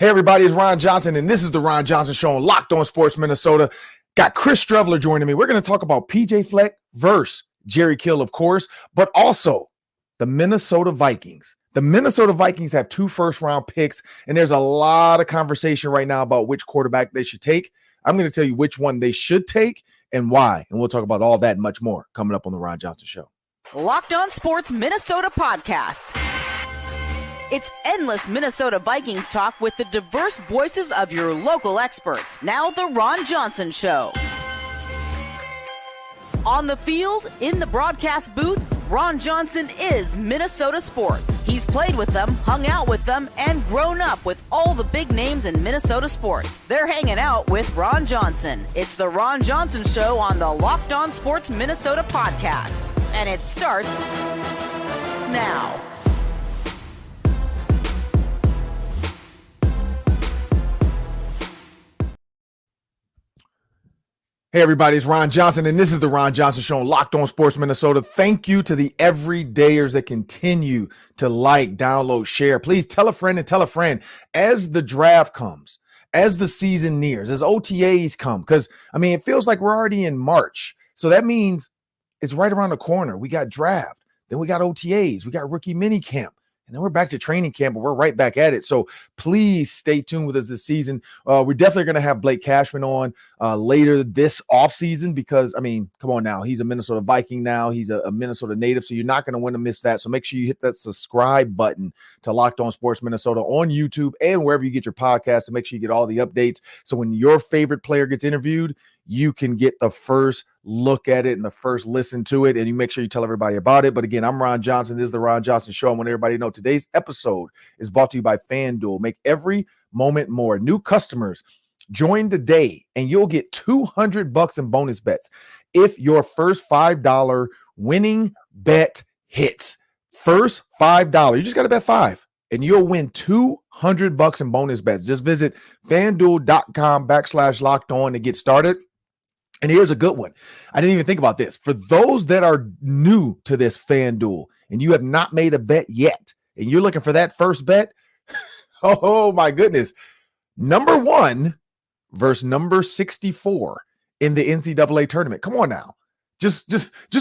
Hey, everybody, it's Ron Johnson, and this is the Ron Johnson Show on Locked On Sports Minnesota. Got Chris Streveler joining me. We're going to talk about P.J. Fleck versus Jerry Kill, of course, but also the Minnesota Vikings. The Minnesota Vikings have 2 first-round picks, and there's a lot of conversation right now about which quarterback they should take. I'm going to tell you which one they should take and why, and we'll talk about all that and much more coming up on the Ron Johnson Show. Locked On Sports Minnesota podcast. It's endless Minnesota Vikings talk with the diverse voices of your local experts. Now the Ron Johnson Show. On the field, in the broadcast booth, Ron Johnson is Minnesota sports. He's played with them, hung out with them, and grown up with all the big names in Minnesota sports. They're hanging out with Ron Johnson. It's the Ron Johnson Show on the Locked On Sports Minnesota podcast. And it starts now. Hey, everybody, it's Ron Johnson, and this is the Ron Johnson Show on Locked On Sports Minnesota. Thank you to the everydayers that continue to like, download, share. Please tell a friend and tell a friend as the draft comes, as the season nears, as OTAs come, because, I mean, it feels like we're already in March. So that means it's right around the corner. We got draft, then we got OTAs, we got rookie mini camp. And then we're back to training camp, and we're right back at it. So please stay tuned with us this season. We're definitely going to have Blake Cashman on later this offseason because, I mean, come on now. He's a Minnesota Viking now. He's a Minnesota native, so you're not going to want to miss that. So make sure you hit that subscribe button to Locked On Sports Minnesota on YouTube and wherever you get your podcasts to make sure you get all the updates. So when your favorite player gets interviewed, you can get the first look at it and the first listen to it, and you make sure you tell everybody about it. But again, I'm Ron Johnson. This is the Ron Johnson Show. I want everybody to know today's episode is brought to you by FanDuel. Make every moment more. New customers, join today, and you'll get $200 in bonus bets if your first $5 winning bet hits. First $5. You just got to bet 5, and you'll win $200 in bonus bets. Just visit FanDuel.com/locked on to get started. And here's a good one. I didn't even think about this. For those that are new to this FanDuel and you have not made a bet yet, and you're looking for that first bet, oh my goodness. Number 1 versus number 64 in the NCAA tournament. Come on now. Just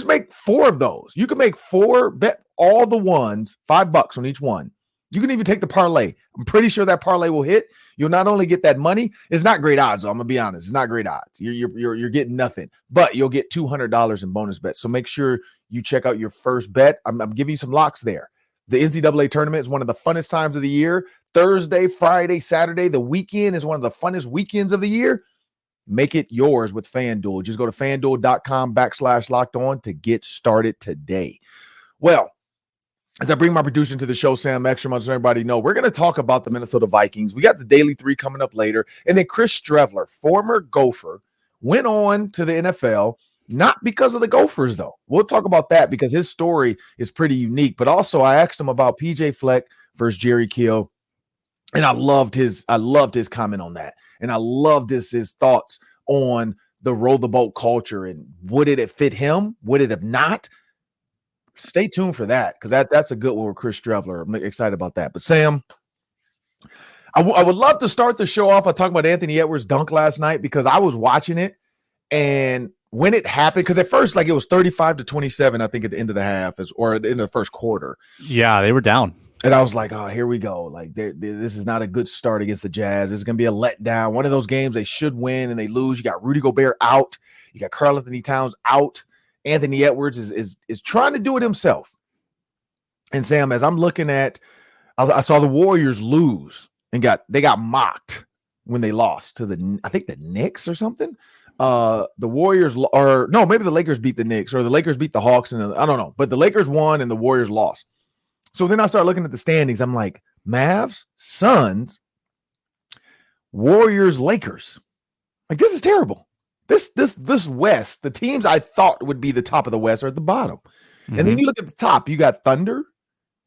make 4 of those. You can make 4, bet all the ones, $5 on each one. You can even take the parlay. I'm pretty sure that parlay will hit. You'll not only get that money. It's not great odds, though. I'm gonna be honest. It's not great odds. You're getting nothing, but you'll get $200 in bonus bets. So make sure you check out your first bet. I'm giving you some locks there. The NCAA tournament is one of the funnest times of the year. Thursday, Friday, Saturday. The weekend is one of the funnest weekends of the year. Make it yours with FanDuel. Just go to FanDuel.com/locked on to get started today. Well, as I bring my producer to the show, Sam Extra, so everybody know, we're going to talk about the Minnesota Vikings. We got the Daily 3 coming up later. And then Chris Streveler, former Gopher, went on to the NFL, not because of the Gophers, though. We'll talk about that because his story is pretty unique. But also I asked him about P.J. Fleck versus Jerry Kill, and I loved his comment on that. And I loved his thoughts on the roll the boat culture and would it have fit him? Would it have not? Stay tuned for that because that's a good one with Chris Streveler. I'm excited about that. But Sam, I would love to start the show off. I talked about Anthony Edwards' dunk last night because I was watching it, and when it happened, because at first, like, it was 35-27, I think, at the end of the half, or at the end of the first quarter. Yeah, they were down. And I was like, oh, here we go. Like, this is not a good start against the Jazz. This is going to be a letdown. One of those games they should win and they lose. You got Rudy Gobert out. You got Karl-Anthony Towns out. Anthony Edwards is trying to do it himself. And Sam, as I'm looking at, I saw the Warriors lose and they got mocked when they lost to the Knicks or something. The Warriors, or no, maybe the Lakers beat the Knicks, or the Lakers beat the Hawks, and I don't know. But the Lakers won and the Warriors lost. So then I start looking at the standings. I'm like, Mavs, Suns, Warriors, Lakers. Like, this is terrible. This West, the teams I thought would be the top of the West are at the bottom. Mm-hmm. And then you look at the top, you got Thunder.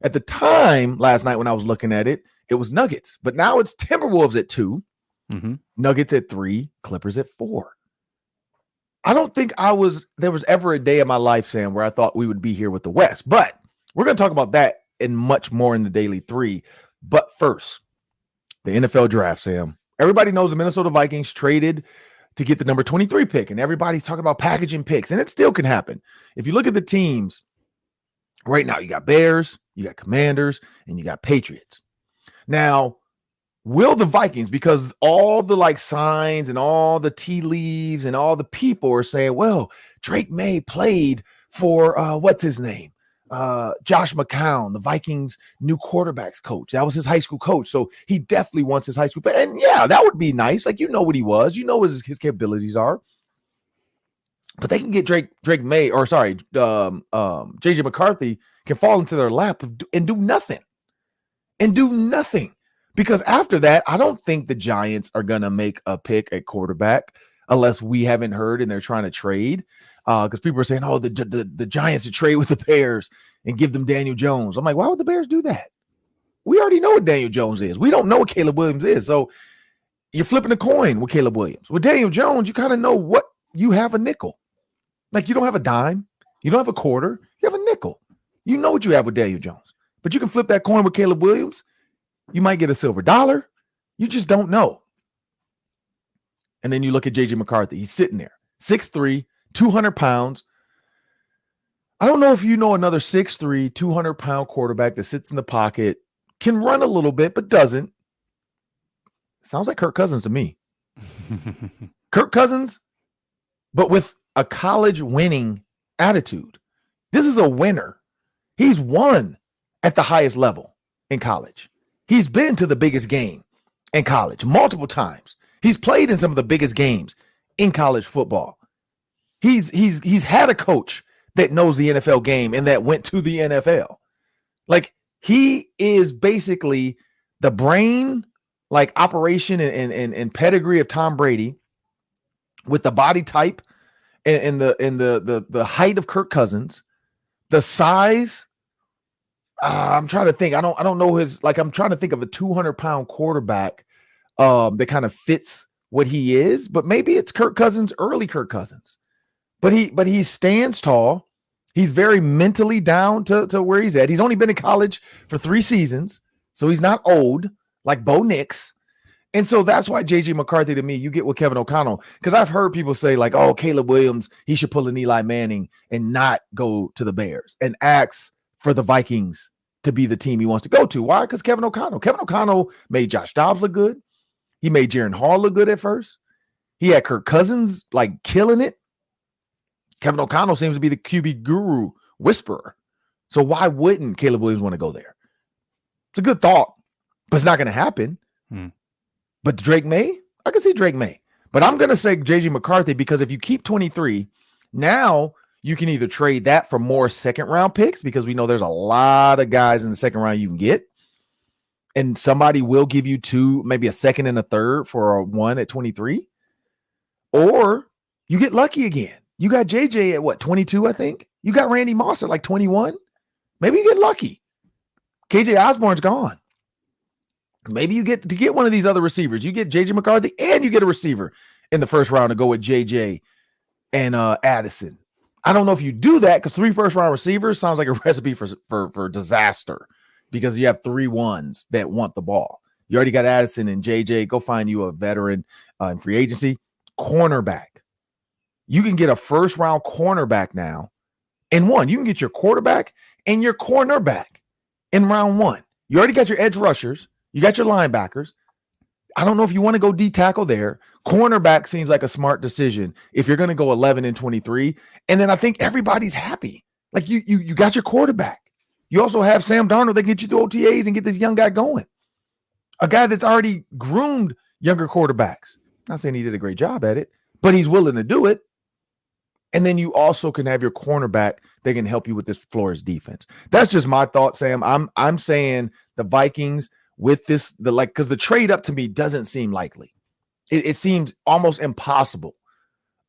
At the time last night when I was looking at it, it was Nuggets. But now it's Timberwolves at 2, Nuggets at 3, Clippers at 4. I don't think there was ever a day in my life, Sam, where I thought we would be here with the West. But we're going to talk about that and much more in the Daily 3. But first, The NFL draft, Sam. Everybody knows the Minnesota Vikings traded to get the number 23 pick, and everybody's talking about packaging picks, and it still can happen. If you look at the teams right now, you got Bears, you got Commanders, and you got Patriots. Now, will the Vikings, because all the like signs and all the tea leaves and all the people are saying, well, Drake May played for what's his name? Josh McCown, the Vikings' new quarterbacks coach. That was his high school coach. So he definitely wants his high school. And yeah, that would be nice. Like, you know what he was. You know what his capabilities are. But they can get JJ McCarthy can fall into their lap and do nothing. Because after that, I don't think the Giants are going to make a pick at quarterback unless we haven't heard and they're trying to trade. Because people are saying, oh, the Giants should trade with the Bears and give them Daniel Jones. I'm like, why would the Bears do that? We already know what Daniel Jones is. We don't know what Caleb Williams is. So you're flipping a coin with Caleb Williams. With Daniel Jones, you kind of know what you have a nickel. Like, you don't have a dime. You don't have a quarter. You have a nickel. You know what you have with Daniel Jones. But you can flip that coin with Caleb Williams. You might get a silver dollar. You just don't know. And then you look at JJ McCarthy. He's sitting there, 6'3", 200 pounds. I don't know if you know another 6'3", 200-pound quarterback that sits in the pocket, can run a little bit, but doesn't. Sounds like Kirk Cousins to me. Kirk Cousins, but with a college winning attitude. This is a winner. He's won at the highest level in college. He's been to the biggest game in college multiple times. He's played in some of the biggest games in college football. He's had a coach that knows the NFL game and that went to the NFL. Like, he is basically the brain, like, operation and pedigree of Tom Brady with the body type and the height of Kirk Cousins, the size. I'm trying to think. I don't know his, like, I'm trying to think of a 200-pound quarterback that kind of fits what he is, but maybe it's Kirk Cousins, early Kirk Cousins. But he stands tall. He's very mentally down to where he's at. He's only been in college for 3 seasons, so he's not old like Bo Nix. And so that's why JJ McCarthy, to me, you get with Kevin O'Connell, because I've heard people say, like, oh, Caleb Williams, he should pull an Eli Manning and not go to the Bears and ask for the Vikings to be the team he wants to go to. Why? Because Kevin O'Connell made Josh Dobbs look good. He made Jaron Hall look good at first. He had Kirk Cousins, like, killing it. Kevin O'Connell seems to be the QB guru whisperer. So why wouldn't Caleb Williams want to go there? It's a good thought, but it's not going to happen. But Drake May, I can see Drake May. But I'm going to say JJ McCarthy, because if you keep 23, now you can either trade that for more second-round picks, because we know there's a lot of guys in the second round you can get. And somebody will give you 2, maybe a second and a third for a 1 at 23. Or you get lucky again. You got JJ at what, 22, I think? You got Randy Moss at like 21. Maybe you get lucky. KJ Osborne's gone. Maybe you get to get one of these other receivers. You get JJ McCarthy and you get a receiver in the first round to go with JJ and Addison. I don't know if you do that, because 3 first-round receivers sounds like a recipe for disaster, because you have 3 ones that want the ball. You already got Addison and JJ. Go find you a veteran in free agency. Cornerback. You can get a first-round cornerback now in 1. You can get your quarterback and your cornerback in round 1. You already got your edge rushers. You got your linebackers. I don't know if you want to go D-tackle there. Cornerback seems like a smart decision if you're going to go 11 and 23. And then I think everybody's happy. Like, you got your quarterback. You also have Sam Darnold that get you through OTAs and get this young guy going. A guy that's already groomed younger quarterbacks. Not saying he did a great job at it, but he's willing to do it. And then you also can have your cornerback that can help you with this Flores defense. That's just my thought, Sam. I'm saying the Vikings with this, because the trade up to me doesn't seem likely. It seems almost impossible.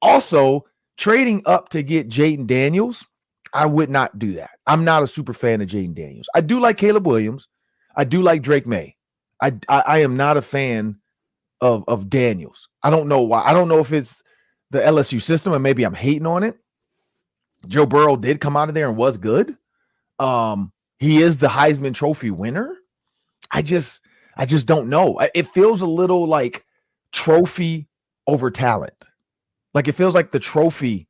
Also, trading up to get Jaden Daniels, I would not do that. I'm not a super fan of Jaden Daniels. I do like Caleb Williams. I do like Drake May. I am not a fan of Daniels. I don't know why. I don't know if it's the LSU system, and maybe I'm hating on it. Joe Burrow did come out of there and was good. He is the Heisman Trophy winner. I I just don't know. It feels a little like trophy over talent. Like it feels like the trophy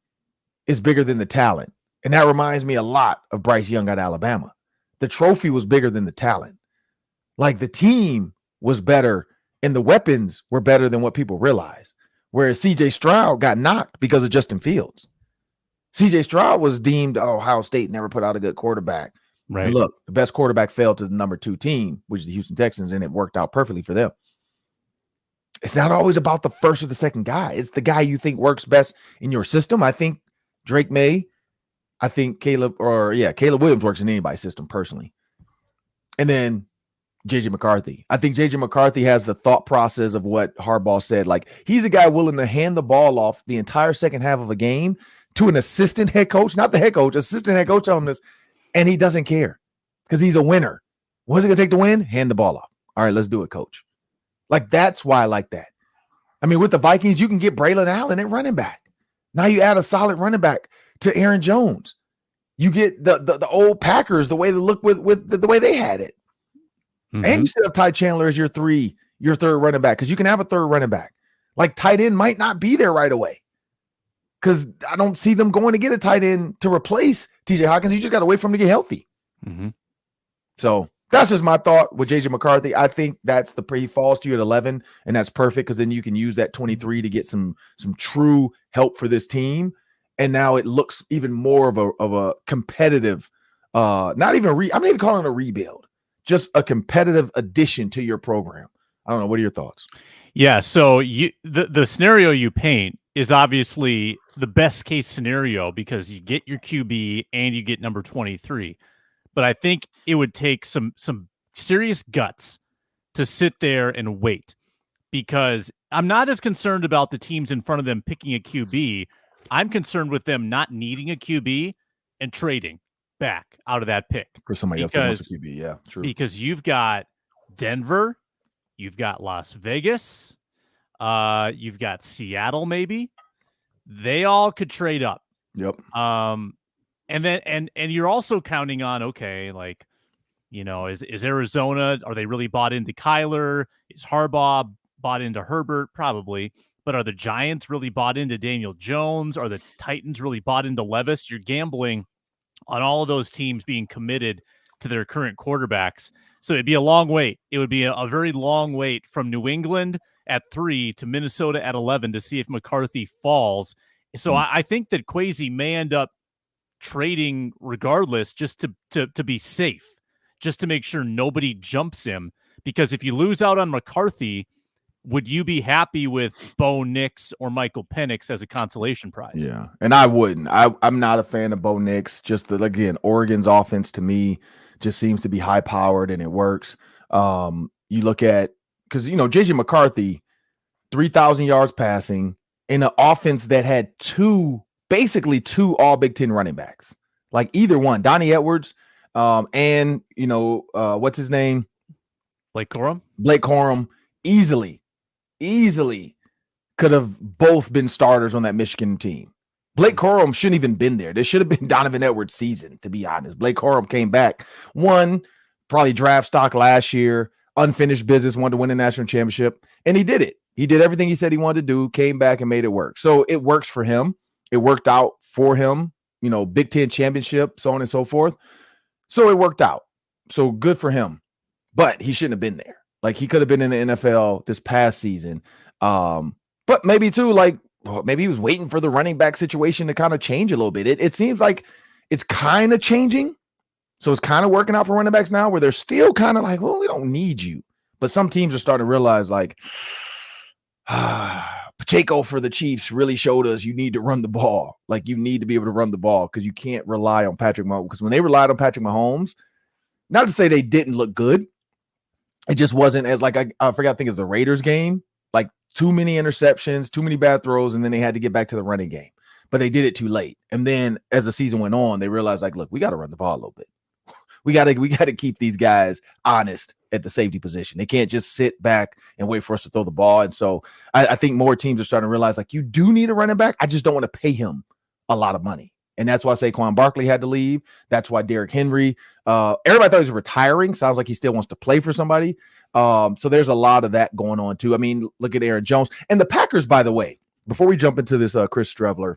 is bigger than the talent. And that reminds me a lot of Bryce Young at Alabama. The trophy was bigger than the talent. Like the team was better and the weapons were better than what people realize. Whereas CJ Stroud got knocked because of Justin Fields. CJ Stroud was deemed Ohio State never put out a good quarterback. Right. And look, the best quarterback fell to the number 2 team, which is the Houston Texans, and it worked out perfectly for them. It's not always about the first or the second guy. It's the guy you think works best in your system. I think Drake May. I think Caleb Williams works in anybody's system personally. And then JJ McCarthy. I think JJ McCarthy has the thought process of what Harbaugh said. Like he's a guy willing to hand the ball off the entire second half of a game to an assistant head coach, not the head coach, assistant head coach on this. And he doesn't care because he's a winner. What's it going to take to win? Hand the ball off. All right, let's do it, coach. Like, that's why I like that. I mean, with the Vikings, you can get Braylon Allen at running back. Now you add a solid running back to Aaron Jones. You get the old Packers, the way they look with the way they had it. Mm-hmm. And you still have Ty Chandler as your third running back because you can have a third running back. Like, tight end might not be there right away because I don't see them going to get a tight end to replace TJ Hawkins. You just got to wait for him to get healthy. Mm-hmm. So that's just my thought with JJ McCarthy. I think that's he falls to you at 11, and that's perfect because then you can use that 23 to get some true help for this team. And now it looks even more of a competitive, I'm not even calling it a rebuild, just a competitive addition to your program. I don't know. What are your thoughts? Yeah. So the scenario you paint is obviously the best case scenario because you get your QB and you get number 23. But I think it would take some serious guts to sit there and wait because I'm not as concerned about the teams in front of them picking a QB. I'm concerned with them not needing a QB and trading back out of that pick. For somebody else that wants a QB, yeah, true. Because you've got Denver, you've got Las Vegas, you've got Seattle maybe. They all could trade up. Yep. And then and you're also counting on, okay, like, you know, is Arizona, are they really bought into Kyler? Is Harbaugh bought into Herbert? Probably. But are the Giants really bought into Daniel Jones? Are the Titans really bought into Levis? You're gambling on all of those teams being committed to their current quarterbacks. So it'd be a long wait. It would be a very long wait from New England at 3 to Minnesota at 11 to see if McCarthy falls. So I think that Kwesi may end up trading regardless just to be safe, just to make sure nobody jumps him. Because if you lose out on McCarthy, would you be happy with Bo Nix or Michael Penix as a consolation prize? Yeah, and I wouldn't. I'm not a fan of Bo Nix. Just again, Oregon's offense to me just seems to be high powered and it works. You look at because JJ McCarthy, 3,000 yards passing in an offense that had basically two all Big Ten running backs, like either one, Donnie Edwards, and what's his name, Blake Corum. Easily could have both been starters on that Michigan team. Blake Corum shouldn't even been there. There should have been Donovan Edwards' season, to be honest. Blake Corum came back, won probably draft stock last year, unfinished business, wanted to win a national championship, and he did it. He did everything he said he wanted to do, came back and made it work. So it works for him. It worked out for him, Big Ten championship, so on and so forth. So it worked out. So good for him. But he shouldn't have been there. Like, he could have been in the NFL this past season. But maybe, too, maybe he was waiting for the running back situation to kind of change a little bit. It seems like it's kind of changing. So it's kind of working out for running backs now where they're still kind of like, well, we don't need you. But some teams are starting to realize, Pacheco for the Chiefs really showed us you need to run the ball. Like, you need to be able to run the ball because you can't rely on Patrick Mahomes. Because when they relied on Patrick Mahomes, not to say they didn't look good, it just wasn't as I forgot, I think it's the Raiders game, like too many interceptions, too many bad throws, and then they had to get back to the running game. But they did it too late. And then as the season went on, they realized, look, we got to run the ball a little bit. We got to keep these guys honest at the safety position. They can't just sit back and wait for us to throw the ball. And so I think more teams are starting to realize, you do need a running back. I just don't want to pay him a lot of money. And that's why Saquon Barkley had to leave. That's why Derrick Henry, everybody thought he was retiring. Sounds like he still wants to play for somebody. So there's a lot of that going on too. I mean, look at Aaron Jones and the Packers, by the way, before we jump into this Chris Streveler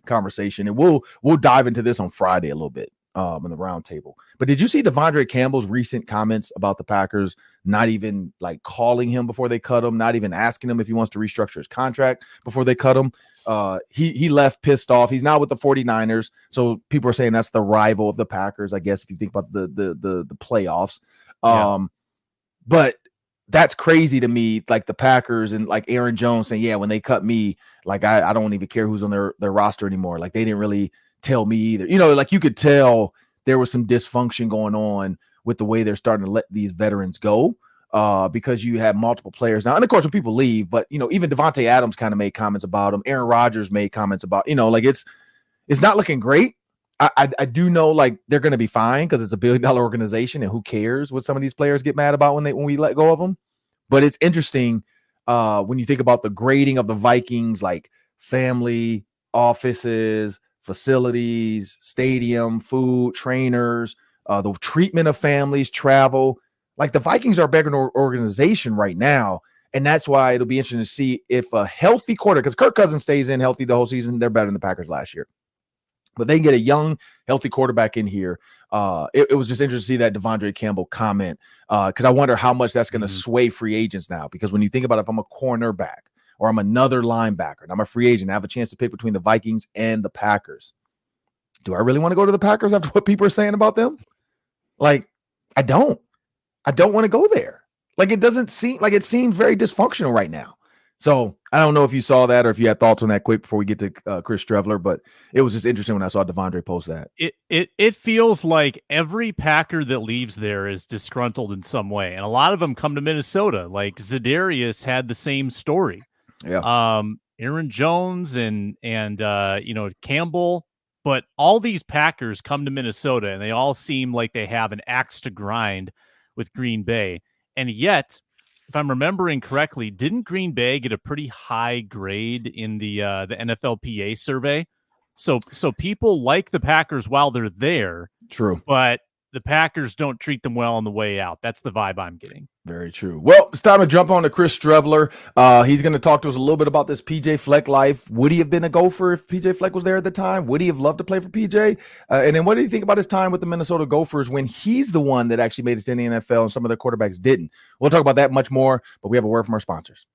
conversation, and we'll dive into this on Friday a little bit in the round table. But did you see Devondre Campbell's recent comments about the Packers not even like calling him before they cut him, not even asking him if he wants to restructure his contract before they cut him? He left pissed off. He's now with the 49ers. So people are saying that's the rival of the Packers, I guess, if you think about the playoffs. But that's crazy to me, like the Packers and like Aaron Jones saying, yeah, when they cut me, like I don't even care who's on their roster anymore. Like they didn't really tell me either. You know, like you could tell there was some dysfunction going on with the way they're starting to let these veterans go. Because you have multiple players now. And of course, when people leave, but you know, even Devontae Adams kind of made comments about him. Aaron Rodgers made comments about, you know, like it's not looking great. I do know like they're going to be fine because it's a $1 billion organization and who cares what some of these players get mad about when we let go of them. But it's interesting when you think about the grading of the Vikings, like family, offices, facilities, stadium, food, trainers, the treatment of families, travel. Like the Vikings are a bigger organization right now, and that's why it'll be interesting to see if a healthy quarterback, because Kirk Cousins stays in healthy the whole season, they're better than the Packers last year. But they can get a young, healthy quarterback in here. It was just interesting to see that Devondre Campbell comment because I wonder how much that's going to sway free agents now. Because when you think about if I'm a cornerback or I'm another linebacker and I'm a free agent, I have a chance to pick between the Vikings and the Packers. Do I really want to go to the Packers after what people are saying about them? Like, I don't want to go there. Like, it doesn't seem like it seems very dysfunctional right now. So I don't know if you saw that or if you had thoughts on that quick before we get to Chris Streveler, but it was just interesting when I saw Devondre post that. It feels like every Packer that leaves there is disgruntled in some way. And a lot of them come to Minnesota. Like Za'Darius had the same story. Yeah. Aaron Jones and Campbell, but all these Packers come to Minnesota and they all seem like they have an axe to grind with Green Bay. And yet, if I'm remembering correctly, didn't Green Bay get a pretty high grade in the NFLPA survey? So people like the Packers while they're there. True. But the Packers don't treat them well on the way out. That's the vibe I'm getting. Very true. Well, it's time to jump on to Chris Streveler. He's going to talk to us a little bit about this PJ Fleck life. Would he have been a Gopher if PJ Fleck was there at the time? Would he have loved to play for PJ? And then what do you think about his time with the Minnesota Gophers when he's the one that actually made it to the NFL and some of their quarterbacks didn't? We'll talk about that much more, but we have a word from our sponsors.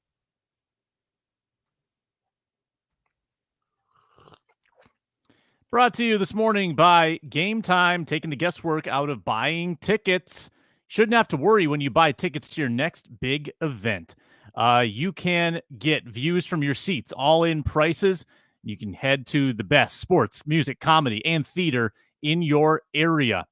Brought to you this morning by Gametime, taking the guesswork out of buying tickets. Shouldn't have to worry when you buy tickets to your next big event. You can get views from your seats, all-in prices. You can head to the best sports, music, comedy, and theater in your area.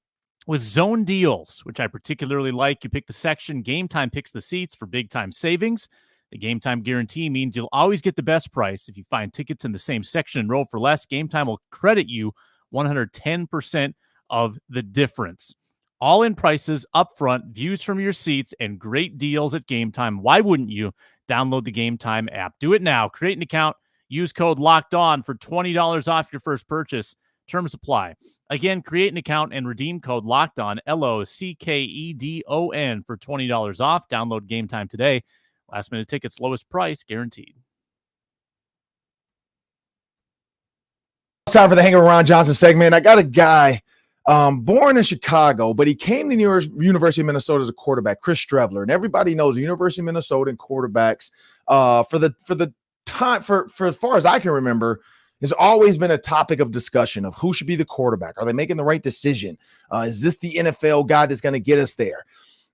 With zone deals, which I particularly like, you pick the section, Gametime picks the seats for big-time savings. The Gametime guarantee means you'll always get the best price. If you find tickets in the same section and roll for less, Gametime will credit you 110% of the difference. All-in prices, upfront, views from your seats, and great deals at Gametime. Why wouldn't you download the Gametime app? Do it now. Create an account. Use code LOCKEDON for $20 off your first purchase. Terms apply. Again, create an account and redeem code LOCKEDON, LOCKEDON, for $20 off. Download Gametime today. Last-minute tickets, lowest price, guaranteed. It's time for the Hanging with Ron Johnson segment. I got a guy born in Chicago, but he came to the University of Minnesota as a quarterback, Chris Streveler. And everybody knows the University of Minnesota and quarterbacks for as far as I can remember, has always been a topic of discussion of who should be the quarterback. Are they making the right decision? Is this the NFL guy that's going to get us there?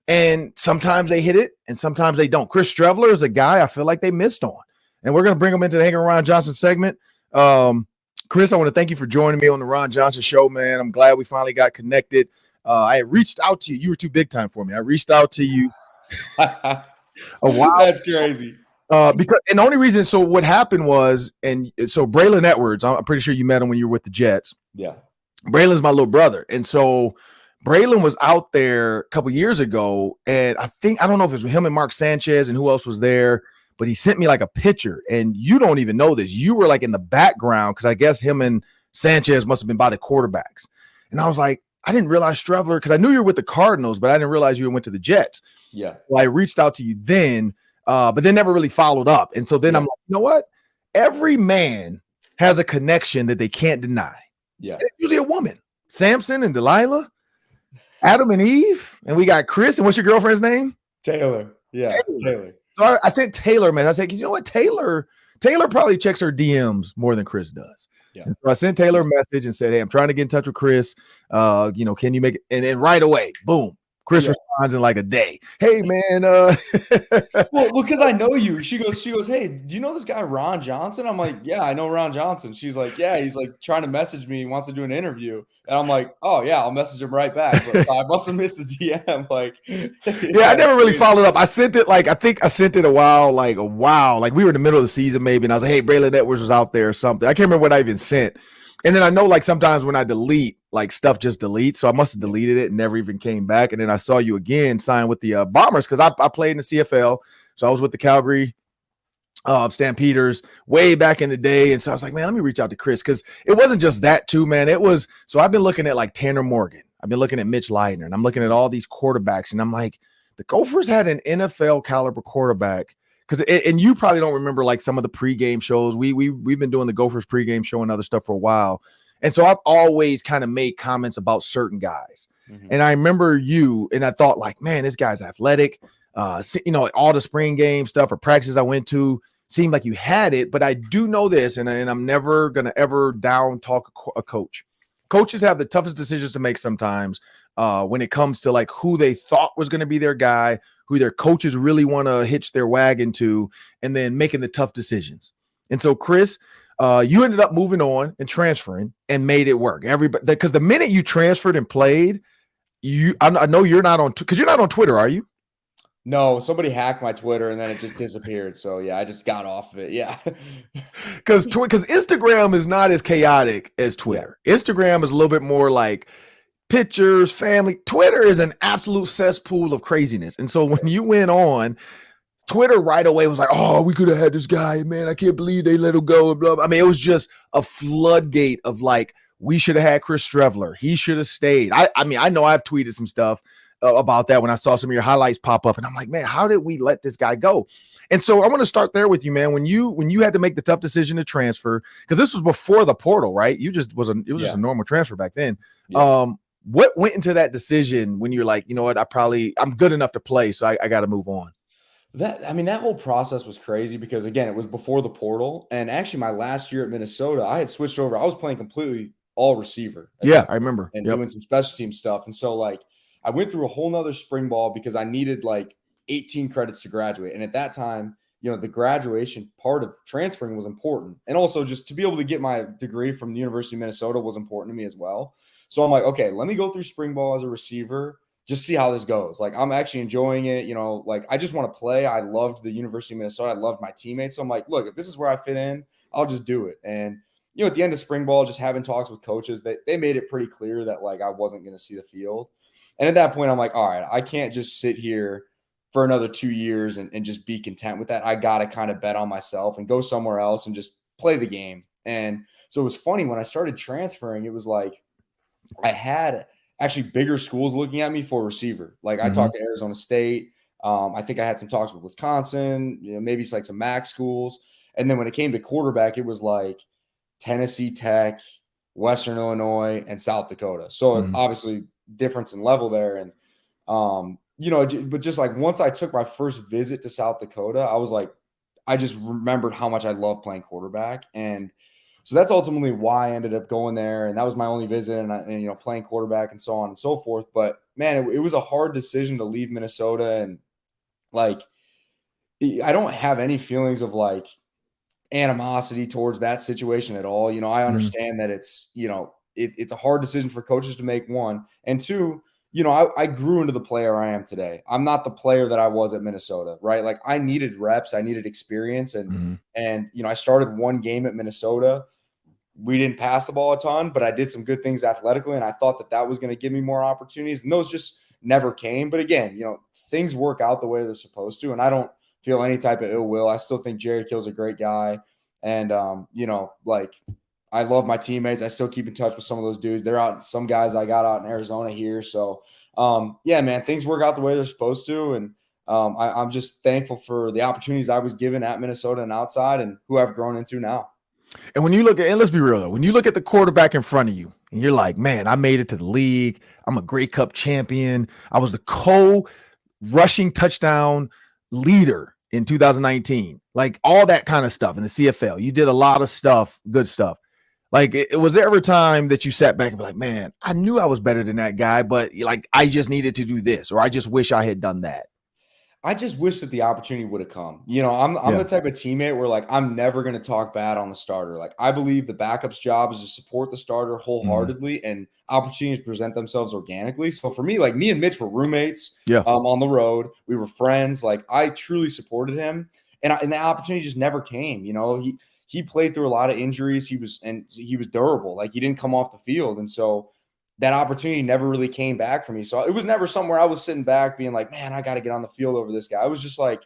And sometimes they hit it and sometimes they don't. Chris Streveler is a guy I feel like they missed on. And we're going to bring him into the Hanging with Ron Johnson segment. Chris, I want to thank you for joining me on the Ron Johnson Show, man. I'm glad we finally got connected. I reached out to you. You were too big time for me. I reached out to you a while. That's crazy. Because and the only reason, so what happened was, and so Braylon Edwards, I'm pretty sure you met him when you were with the Jets. Yeah. Braylon's my little brother. And so Braylon was out there a couple years ago, and I don't know if it was him and Mark Sanchez and who else was there, but he sent me like a picture. And you don't even know this. You were like in the background because I guess him and Sanchez must have been by the quarterbacks. And I was like, I didn't realize Streveler, because I knew you were with the Cardinals, but I didn't realize you went to the Jets. Yeah. Well, I reached out to you then, but then never really followed up. And so then I'm like, you know what? Every man has a connection that they can't deny. Yeah. And it's usually a woman. Samson and Delilah, Adam and Eve, and we got Chris. And what's your girlfriend's name? Taylor. Yeah. Taylor. So I sent Taylor, man. I said, you know what? Taylor probably checks her DMs more than Chris does. Yeah. And so I sent Taylor a message and said, hey, I'm trying to get in touch with Chris. Can you make it? And then right away, boom, Chris responds in like a day. Hey, man. Well, because I know you. She goes, hey, do you know this guy, Ron Johnson? I'm like, yeah, I know Ron Johnson. She's like, yeah, he's like trying to message me. He wants to do an interview. And I'm like, oh, yeah, I'll message him right back. But I must have missed the DM. Like, yeah, I never really followed up. I sent it I think I sent it a while. Like we were in the middle of the season maybe. And I was like, hey, Braylon Edwards was out there or something. I can't remember what I even sent. And then I know like sometimes when I delete, like stuff just deletes. So I must have deleted it and never even came back. And then I saw you again sign with the Bombers, because I played in the CFL. So I was with the Calgary Stampeders way back in the day. And so I was like, man, let me reach out to Chris, because it wasn't just that too, man. It was, so I've been looking at like Tanner Morgan. I've been looking at Mitch Leitner, and I'm looking at all these quarterbacks, and I'm like, the Gophers had an NFL caliber quarterback. And you probably don't remember like some of the pregame shows. We've been doing the Gophers pregame show and other stuff for a while. And so I've always kind of made comments about certain guys. Mm-hmm. And I remember you, and I thought like, man, this guy's athletic. All the spring game stuff or practices I went to seemed like you had it. But I do know this, and I'm never going to ever down talk a coach. Coaches have the toughest decisions to make sometimes when it comes to like who they thought was going to be their guy, who their coaches really want to hitch their wagon to, and then making the tough decisions. And so, Chris, you ended up moving on and transferring and made it work. Everybody, because the minute you transferred and played, I know you're not on, because you're not on Twitter, are you? No, somebody hacked my Twitter and then it just disappeared. So yeah, I just got off of it. Yeah. Because Instagram is not as chaotic as Twitter. Yeah. Instagram is a little bit more like pictures, family. Twitter is an absolute cesspool of craziness. And so when you went on, Twitter right away was like, oh, we could have had this guy, man. I can't believe they let him go. And blah, blah. I mean, it was just a floodgate of like, we should have had Chris Streveler. He should have stayed. I mean, I know I've tweeted some stuff about that when I saw some of your highlights pop up, and I'm like, man, how did we let this guy go? And so I want to start there with you, man. When you had to make the tough decision to transfer, because this was before the portal, right? It was just a normal transfer back then. Yeah. What went into that decision when you're like, you know what, I'm good enough to play, so I got to move on? That whole process was crazy because, again, it was before the portal. And actually, my last year at Minnesota, I had switched over. I was playing completely all receiver. Yeah, I remember. And doing some special team stuff. And so, like, I went through a whole nother spring ball because I needed, like, 18 credits to graduate. And at that time, the graduation part of transferring was important. And also just to be able to get my degree from the University of Minnesota was important to me as well. So I'm like, okay, let me go through spring ball as a receiver, just see how this goes. Like, I'm actually enjoying it. Like, I just want to play. I loved the University of Minnesota. I loved my teammates. So I'm like, look, if this is where I fit in, I'll just do it. And, at the end of spring ball, just having talks with coaches, they made it pretty clear that, like, I wasn't going to see the field. And at that point, I'm like, all right, I can't just sit here for another 2 years and just be content with that. I got to kind of bet on myself and go somewhere else and just play the game. And so it was funny when I started transferring, it was like I had actually bigger schools looking at me for receiver. Like I talked to Arizona State. I think I had some talks with Wisconsin, maybe it's like some MAC schools. And then when it came to quarterback, it was like Tennessee Tech, Western Illinois, and South Dakota. So obviously difference in level there. And, but just like once I took my first visit to South Dakota, I was like, I just remembered how much I love playing quarterback. And so that's ultimately why I ended up going there. And that was my only visit and playing quarterback and so on and so forth. But man, it was a hard decision to leave Minnesota. And like, I don't have any feelings of like animosity towards that situation at all. I understand that it's, it's a hard decision for coaches to make, one. And two, I grew into the player I am today. I'm not the player that I was at Minnesota, right? Like I needed reps, I needed experience. And I started one game at Minnesota. We didn't pass the ball a ton, but I did some good things athletically. And I thought that was going to give me more opportunities. And those just never came. But again, things work out the way they're supposed to. And I don't feel any type of ill will. I still think Jerry Kill's a great guy. And, like I love my teammates. I still keep in touch with some of those dudes. They're out. Some guys I got out in Arizona here. So, yeah, man, things work out the way they're supposed to. And I'm just thankful for the opportunities I was given at Minnesota and outside and who I've grown into now. And when you look at, and let's be real though, when you look at the quarterback in front of you and you're like, man, I made it to the league. I'm a Grey Cup champion. I was the co-rushing touchdown leader in 2019. Like all that kind of stuff in the CFL. You did a lot of stuff, good stuff. Like, was there ever a time that you sat back and be like, man, I knew I was better than that guy, but like, I just needed to do this, or I just wish I had done that? I just wish that the opportunity would have come. You know, I'm the type of teammate where like I'm never going to talk bad on the starter. Like I believe the backup's job is to support the starter wholeheartedly, and opportunities present themselves organically. So for me, like me and Mitch were roommates on the road. We were friends. Like I truly supported him, and the opportunity just never came. You know, he played through a lot of injuries. He was durable. Like he didn't come off the field, and so that opportunity never really came back for me. So it was never somewhere I was sitting back being like, man, I got to get on the field over this guy. It was just like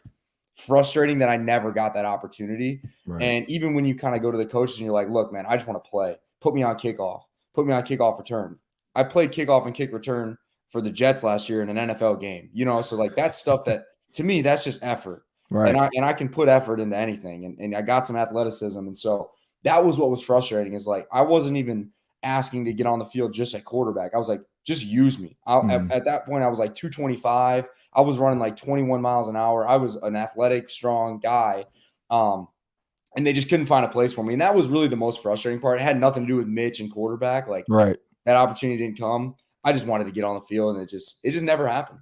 frustrating that I never got that opportunity. Right. And even when you kind of go to the coaches and you're like, look, man, I just want to play. Put me on kickoff. Put me on kickoff return. I played kickoff and kick return for the Jets last year in an NFL game, you know? So like that's stuff that to me, that's just effort. Right. And I can put effort into anything. And I got some athleticism. And so that was what was frustrating is like, I wasn't even asking to get on the field just at quarterback. I was like, just use me. At that point, I was like 225. I was running like 21 miles an hour. I was an athletic, strong guy. And they just couldn't find a place for me. And that was really the most frustrating part. It had nothing to do with Mitch and quarterback. Like that opportunity didn't come. I just wanted to get on the field and it just never happened.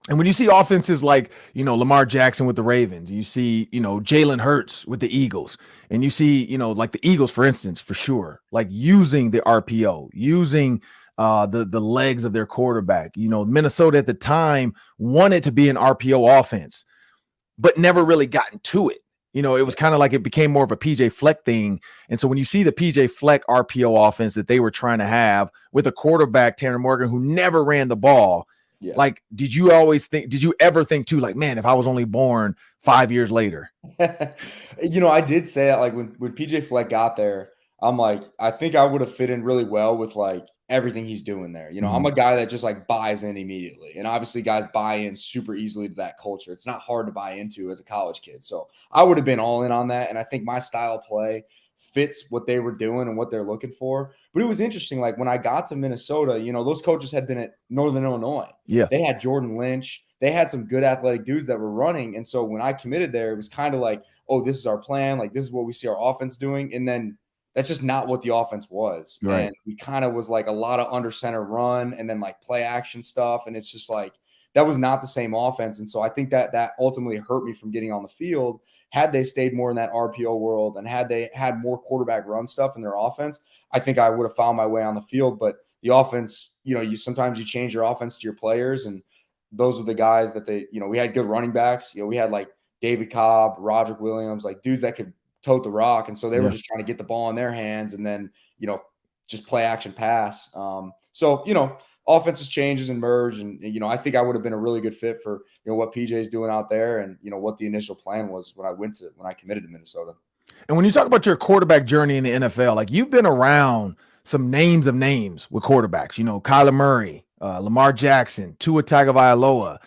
And when you see offenses like, you know, Lamar Jackson with the Ravens, you see, you know, Jalen Hurts with the Eagles, and you see, you know, like the Eagles, for instance, for sure, like using the RPO, using the legs of their quarterback. You know, Minnesota at the time wanted to be an RPO offense, but never really gotten to it. You know, it was kind of like it became more of a PJ Fleck thing. And so when you see the PJ Fleck RPO offense that they were trying to have with a quarterback, Tanner Morgan, who never ran the ball, like, did you ever think too, like, man, if I was only born 5 years later? You know, I did say that like when PJ Fleck got there, I'm like, I think I would have fit in really well with like everything he's doing there. You know, I'm a guy that just like buys in immediately. And obviously guys buy in super easily to that culture. It's not hard to buy into as a college kid. So I would have been all in on that. And I think my style of play fits what they were doing and what they're looking for. But it was interesting. Like when I got to Minnesota, you know, those coaches had been at Northern Illinois. Yeah. They had Jordan Lynch. They had some good athletic dudes that were running. And so when I committed there, it was kind of like, oh, this is our plan. Like this is what we see our offense doing. And then that's just not what the offense was. Right. And we kind of was like a lot of under center run and then like play action stuff. And it's just like, that was not the same offense. And so I think that ultimately hurt me from getting on the field. Had they stayed more in that RPO world and had they had more quarterback run stuff in their offense, I think I would have found my way on the field. But the offense, you know, sometimes you change your offense to your players. And those were the guys that we had good running backs. You know, we had like David Cobb, Roderick Williams, like dudes that could tote the rock. And so they were just trying to get the ball in their hands and then, you know, just play action pass. So, you know, offenses changes and merge. And, you know, I think I would have been a really good fit for, you know, what PJ's doing out there and, you know, what the initial plan was when I committed to Minnesota. And when you talk about your quarterback journey in the NFL, like you've been around some names of names with quarterbacks, you know, Kyler Murray, Lamar Jackson, Tua Tagovailoa,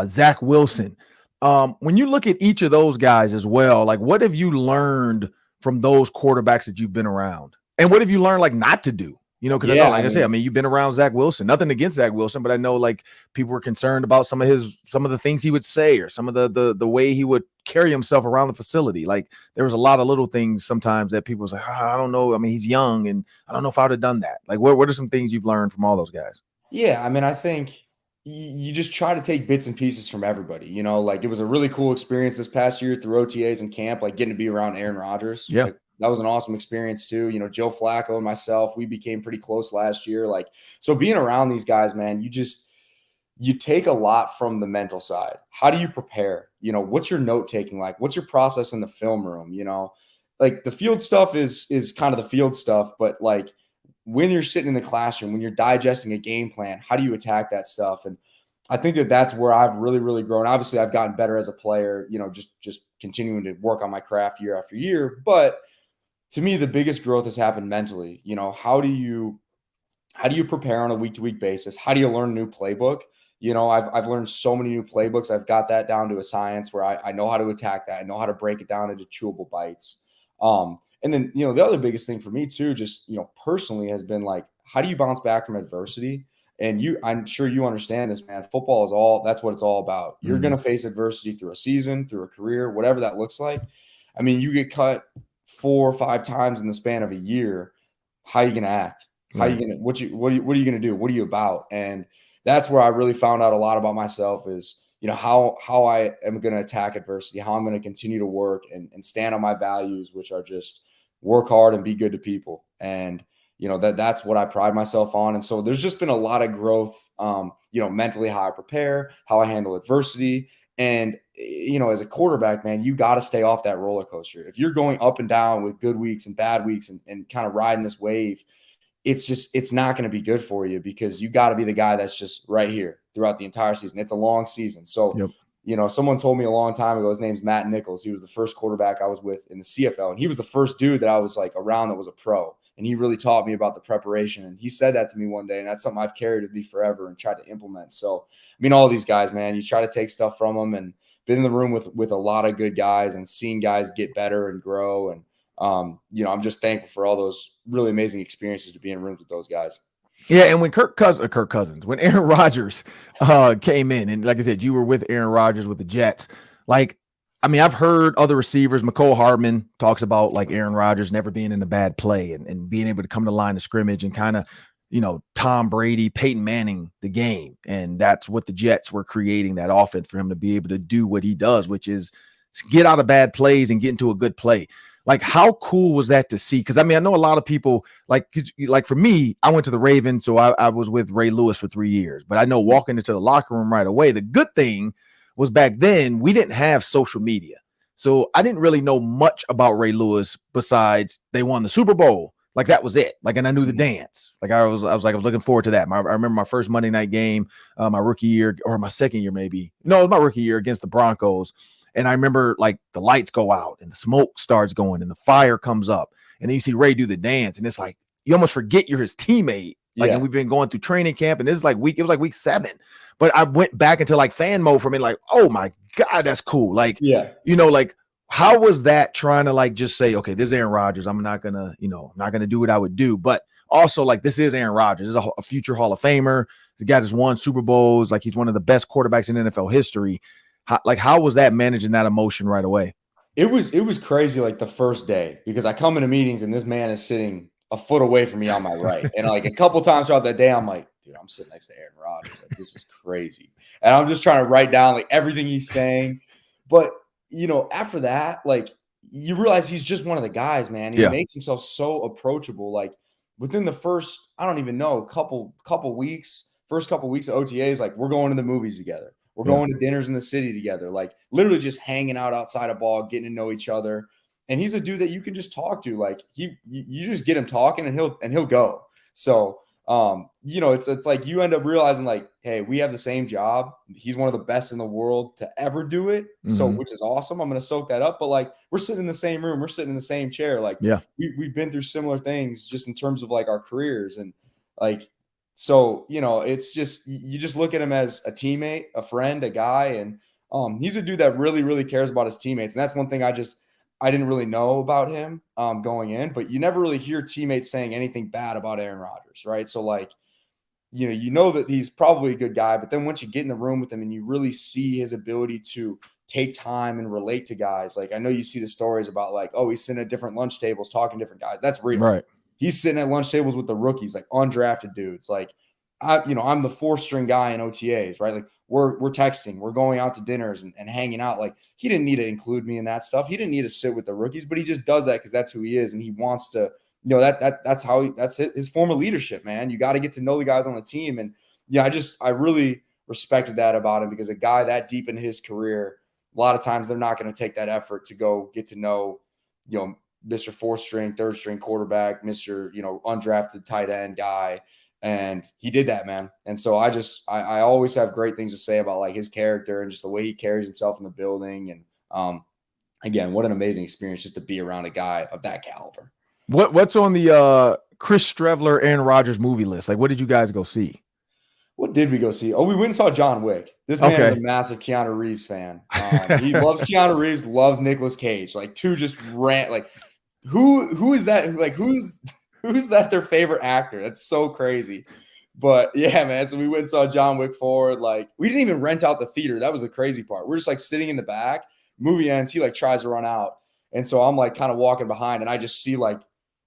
Zach Wilson. When you look at each of those guys as well, like what have you learned from those quarterbacks that you've been around? And what have you learned like not to do? You know, because I know, like I said, I mean, you've been around Zach Wilson. Nothing against Zach Wilson, but I know like people were concerned about some of the things he would say or some of the way he would carry himself around the facility. Like there was a lot of little things sometimes that people was like, I don't know. I mean, he's young, and I don't know if I would have done that. Like, what are some things you've learned from all those guys? Yeah, I mean, I think you just try to take bits and pieces from everybody. You know, like it was a really cool experience this past year through OTAs and camp, like getting to be around Aaron Rodgers. Yeah. Like, that was an awesome experience too. You know, Joe Flacco and myself, we became pretty close last year. Like, so being around these guys, man, you take a lot from the mental side. How do you prepare? You know, what's your note taking like? What's your process in the film room? You know, like the field stuff is kind of the field stuff, but like when you're sitting in the classroom, when you're digesting a game plan, how do you attack that stuff? And I think that's where I've really, really grown. Obviously, I've gotten better as a player, you know, just continuing to work on my craft year after year, but to me, the biggest growth has happened mentally. You know, how do you prepare on a week-to-week basis? How do you learn a new playbook? You know, I've learned so many new playbooks. I've got that down to a science where I know how to attack that. I know how to break it down into chewable bites. And then, you know, the other biggest thing for me too, just, you know, personally has been like, how do you bounce back from adversity? And I'm sure you understand this, man. Football is that's what it's all about. You're going to face adversity through a season, through a career, whatever that looks like. I mean, you get cut 4 or 5 times in the span of a year. How are you going to act? How are you going to, what are you going to do? What are you about? And that's where I really found out a lot about myself is, you know, how I am going to attack adversity, how I'm going to continue to work and stand on my values, which are just work hard and be good to people. And, you know, that's what I pride myself on. And so there's just been a lot of growth, you know, mentally, how I prepare, how I handle adversity. And, you know, as a quarterback, man, you got to stay off that roller coaster. If you're going up and down with good weeks and bad weeks and kind of riding this wave, it's not going to be good for you because you got to be the guy that's just right here throughout the entire season. It's a long season. So, you know, someone told me a long time ago, his name's Matt Nichols. He was the first quarterback I was with in the CFL. And he was the first dude that I was like around that was a pro. And he really taught me about the preparation. And he said that to me one day. And that's something I've carried with me forever and tried to implement. So, I mean, all these guys, man, you try to take stuff from them and been in the room with a lot of good guys and seeing guys get better and grow. And, you know, I'm just thankful for all those really amazing experiences to be in rooms with those guys. Yeah, and when when Aaron Rodgers came in, and like I said, you were with Aaron Rodgers with the Jets. Like, I mean, I've heard other receivers, McCole Hardman talks about like Aaron Rodgers never being in a bad play and being able to come to the line of scrimmage and kind of, you know, Tom Brady, Peyton Manning the game. And that's what the Jets were creating, that offense for him to be able to do what he does, which is get out of bad plays and get into a good play. Like, how cool was that to see? Because, I mean, I know a lot of people, like for me, I went to the Ravens, so I was with Ray Lewis for 3 years. But I know walking into the locker room right away, the good thing was back then we didn't have social media. So I didn't really know much about Ray Lewis besides they won the Super Bowl. Like, that was it. Like, and I knew the dance. Like, I was looking forward to that. I remember my first Monday night game, my rookie year, or my second year maybe. No, it was my rookie year against the Broncos. And I remember like the lights go out and the smoke starts going and the fire comes up. And then you see Ray do the dance. And it's like, you almost forget you're his teammate. Like, and we've been going through training camp and this is like it was like week 7. But I went back into like fan mode for me, like, oh my God, that's cool. Like, you know, like, how was that trying to like just say, okay, this is Aaron Rodgers. I'm not gonna do what I would do. But also, like, this is Aaron Rodgers. This is a future Hall of Famer. The guy that's won Super Bowls. Like, he's one of the best quarterbacks in NFL history. How was that managing that emotion right away? It was crazy, like the first day, because I come into meetings and this man is sitting a foot away from me on my right. And like a couple times throughout that day, I'm like, dude, I'm sitting next to Aaron Rodgers. Like, this is crazy. And I'm just trying to write down like everything he's saying. But, you know, after that, like, you realize he's just one of the guys, man. He makes himself so approachable. Like, within the first, I don't even know, first couple weeks of OTAs, like, we're going to the movies together. We're going to dinners in the city together, like literally just hanging out outside a ball, getting to know each other. And he's a dude that you can just talk to. Like, you just get him talking and he'll go. So, you know, it's like you end up realizing like, hey, we have the same job. He's one of the best in the world to ever do it. So, which is awesome. I'm going to soak that up. But like, we're sitting in the same room. We're sitting in the same chair. Like, we've been through similar things just in terms of like our careers and like, so, you know, it's just, you just look at him as a teammate, a friend, a guy. And he's a dude that really, really cares about his teammates. And that's one thing I didn't really know about him going in, but you never really hear teammates saying anything bad about Aaron Rodgers, right? So like, you know that he's probably a good guy, but then once you get in the room with him and you really see his ability to take time and relate to guys, like I know you see the stories about like, oh, he's sitting at different lunch tables talking to different guys. That's real. Right. He's sitting at lunch tables with the rookies, like undrafted dudes. Like, I'm the 4th-string guy in OTAs, right? Like we're texting, we're going out to dinners and hanging out. Like, he didn't need to include me in that stuff. He didn't need to sit with the rookies, but he just does that because that's who he is. And he wants to, you know, that's his form of leadership, man. You got to get to know the guys on the team. And yeah, I really respected that about him because a guy that deep in his career, a lot of times they're not going to take that effort to go get to know, you know, Mr. 4th-string, 3rd-string quarterback, Mr., you know, undrafted tight end guy. And he did that, man. And so I always have great things to say about like his character and just the way he carries himself in the building. And again, what an amazing experience just to be around a guy of that caliber. What's on the Chris Streveler, Aaron Rodgers movie list? Like, what did you guys go see? What did we go see? Oh, we went and saw John Wick. This man is a massive Keanu Reeves fan. He loves Keanu Reeves, loves Nicolas Cage. Like, two just rant. Like, who is that? Like, who's that their favorite actor? That's so crazy. But yeah, man. So we went and saw John Wick 4. Like, we didn't even rent out the theater. That was the crazy part. We're just like sitting in the back. Movie ends. He like tries to run out, and so I'm like kind of walking behind, and I just see like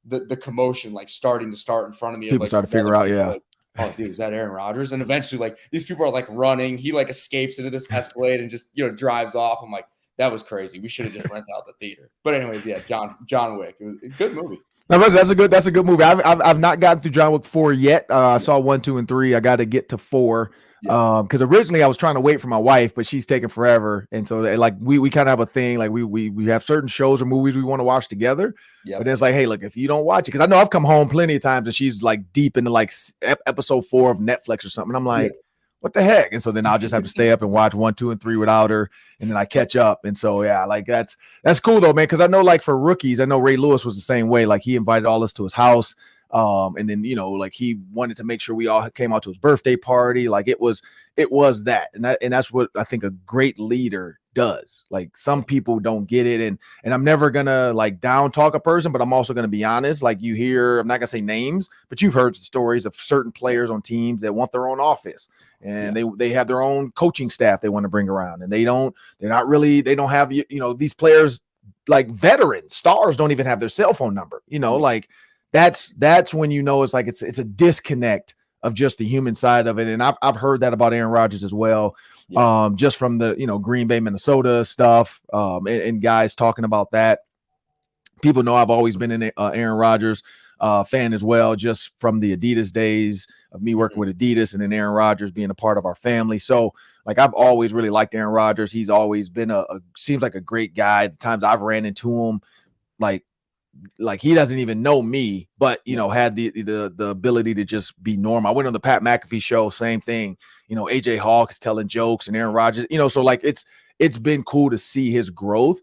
the commotion like starting to start in front of me. People like, start to figure out, yeah. Like, oh, dude, is that Aaron Rodgers? And eventually, like, these people are like running. He like escapes into this Escalade and just, drives off. I'm like, that was crazy. We should have just rented out the theater. But anyways, yeah, John Wick. It was a good movie. No, that's a good movie. I've not gotten through John Wick 4 yet. I saw 1, 2, and 3. I got to get to 4. Because originally I was trying to wait for my wife, but she's taking forever. And so like we kind of have a thing, like we have certain shows or movies we want to watch together. But then it's like, hey, look, if you don't watch it, because I know I've come home plenty of times and she's like deep into like episode 4 of Netflix or something. I'm like, what the heck? And so then I'll just have to stay up and watch 1, 2, and 3 without her, and then I catch up. And so like that's cool though, man. Because I know like for rookies, I know Ray Lewis was the same way. Like he invited all us to his house. And then, like he wanted to make sure we all came out to his birthday party. Like it was that. And that's what I think a great leader does. Like some people don't get it. And I'm never gonna like down talk a person, but I'm also gonna be honest. Like you hear, I'm not gonna say names, but you've heard the stories of certain players on teams that want their own office and they have their own coaching staff they want to bring around, and they don't have, these players like veterans, stars don't even have their cell phone number, like that's when it's like it's a disconnect of just the human side of it. And I've heard that about Aaron Rodgers as well. Just from the Green Bay, Minnesota stuff, and guys talking about that. People know I've always been an Aaron Rodgers fan as well, just from the Adidas days of me working with Adidas, and then Aaron Rodgers being a part of our family. So like I've always really liked Aaron Rodgers. He's always been seems like a great guy. The times I've ran into him, like he doesn't even know me, but had the ability to just be normal. I went on the Pat McAfee show, same thing. AJ Hawk is telling jokes, and Aaron Rodgers, so like it's been cool to see his growth.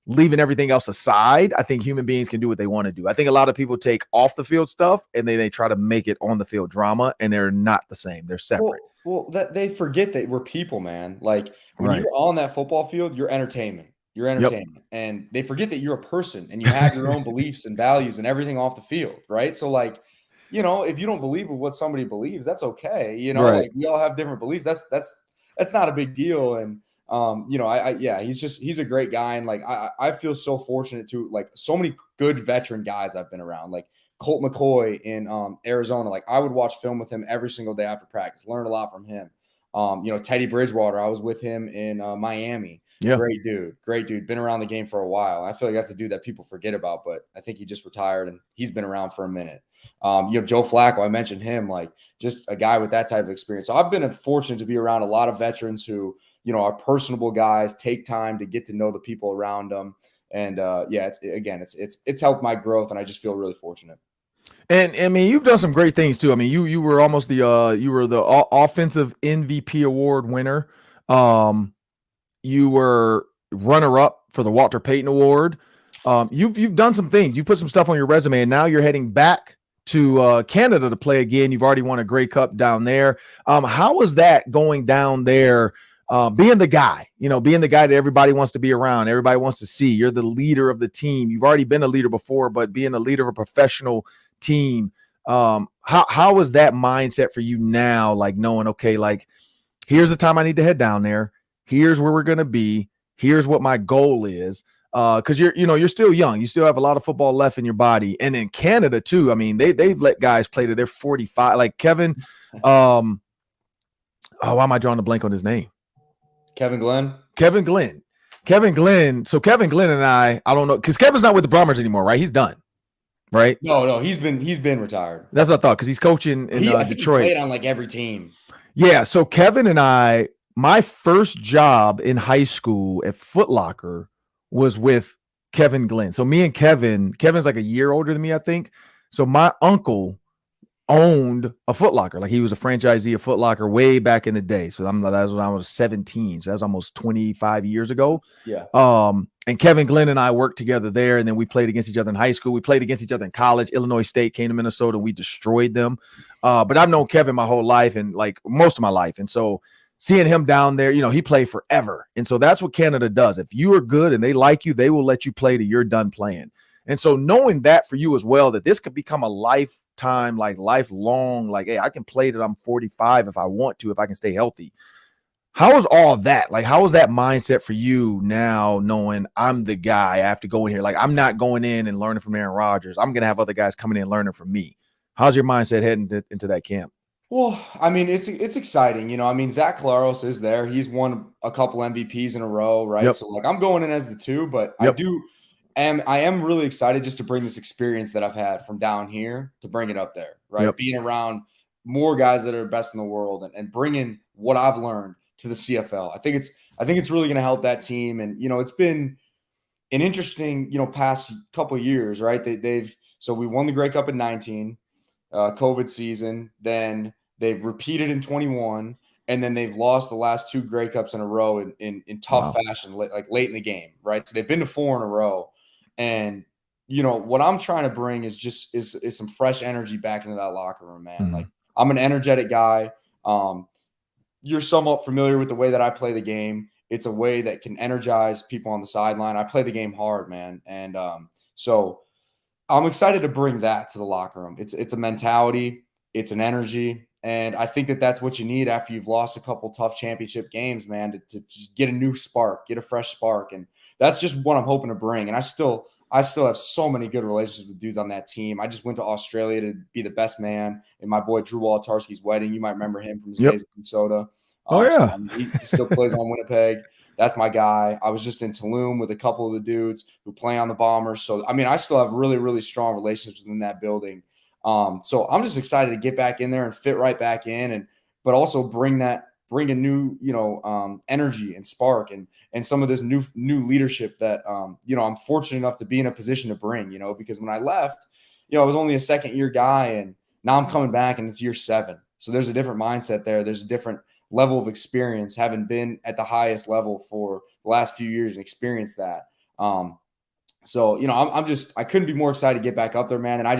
Leaving everything else aside, I think human beings can do what they want to do. I think a lot of people take off the field stuff and they try to make it on the field drama, and they're not the same. They're separate. Well, that they forget that we're people, man. Like when you're on that football field, you're entertainment. You're entertainment, and they forget that you're a person and you have your own beliefs and values and everything off the field, right? So like, if you don't believe in what somebody believes, that's okay. Like we all have different beliefs. That's not a big deal. And he's a great guy. And like, I feel so fortunate to like so many good veteran guys I've been around, like Colt McCoy in Arizona. Like I would watch film with him every single day after practice, learn a lot from him. Teddy Bridgewater, I was with him in Miami. Yeah. Great dude. Been around the game for a while. I feel like that's a dude that people forget about, but I think he just retired and he's been around for a minute. Joe Flacco, I mentioned him, like just a guy with that type of experience. So I've been fortunate to be around a lot of veterans who, are personable guys, take time to get to know the people around them. And it's helped my growth, and I just feel really fortunate. And I mean, you've done some great things too. I mean, you were almost the offensive MVP award winner. You were runner-up for the Walter Payton Award. You've done some things. You put some stuff on your resume, and now you're heading back to Canada to play again. You've already won a Grey Cup down there. How was that going down there? Being the guy that everybody wants to be around, everybody wants to see. You're the leader of the team. You've already been a leader before, but being a leader of a professional team, how is that mindset for you now? Like knowing, okay, like here's the time I need to head down there. Here's where we're going to be. Here's what my goal is. Because you're still young. You still have a lot of football left in your body. And in Canada too, I mean, they've let guys play to their 45. Like Kevin, why am I drawing a blank on his name? Kevin Glenn. So Kevin Glenn and I don't know, because Kevin's not with the Bombers anymore, right? He's done, right? No, he's been retired. That's what I thought, because he's coaching in I think Detroit. He played on like every team. Yeah, so Kevin and I, my first job in high school at Foot Locker was with Kevin Glenn. So me and Kevin's like a year older than me, I think. So my uncle owned a Foot Locker. Like he was a franchisee of Foot Locker way back in the day. So that was when I was 17. So that's almost 25 years ago. Yeah. And Kevin Glenn and I worked together there, and then we played against each other in high school. We played against each other in college. Illinois State came to Minnesota. We destroyed them. But I've known Kevin my whole life and like most of my life. And so seeing him down there, you know, he played forever. And so that's what Canada does. If you are good and they like you, they will let you play till you're done playing. And so knowing that for you as well, that this could become a lifetime, like lifelong, like, hey, I can play till I'm 45 if I want to, if I can stay healthy. How is all that? Like, how is that mindset for you now, knowing I'm the guy I have to go in here? Like, I'm not going in and learning from Aaron Rodgers. I'm going to have other guys coming in and learning from me. How's your mindset heading into that camp? Well, I mean, it's exciting. You know, I mean, Zach Collaros is there. He's won a couple MVPs in a row, right? Yep. So, like, I'm going in as the 2, but Yep. I am really excited just to bring this experience that I've had from down here to bring it up there, right? Yep. Being around more guys that are best in the world and bringing what I've learned to the CFL. I think it's really going to help that team. And, you know, it's been an interesting, you know, past couple of years, right? So we won the Grey Cup in 19, COVID season. Then they've repeated in 21. And then they've lost the last 2 Grey Cups in a row in tough fashion, like late in the game, right? So they've been to 4 in a row. And, you know, what I'm trying to bring is just some fresh energy back into that locker room, man. Mm-hmm. Like, I'm an energetic guy. You're somewhat familiar with the way that I play the game. It's a way that can energize people on the sideline. I play the game hard, man. And so I'm excited to bring that to the locker room. It's a mentality. It's an energy. And I think that that's what you need after you've lost a couple tough championship games, man, to just get a new spark, get a fresh spark. And that's just what I'm hoping to bring. And I still have so many good relationships with dudes on that team. I just went to Australia to be the best man in my boy Drew Walatarski's wedding. You might remember him from his days in Minnesota. Oh, yeah. So, I mean, he still plays on Winnipeg. That's my guy. I was just in Tulum with a couple of the dudes who play on the Bombers. So, I mean, I still have really, really strong relationships within that building. So I'm just excited to get back in there and fit right back in, but also bring a new, you know, energy and spark and some of this new leadership that, you know, I'm fortunate enough to be in a position to bring, you know, because when I left, you know, I was only a second-year guy, and now I'm coming back and it's year 7. So there's a different mindset there. There's a different level of experience, having been at the highest level for the last few years and experienced that. So, you know, I couldn't be more excited to get back up there, man. And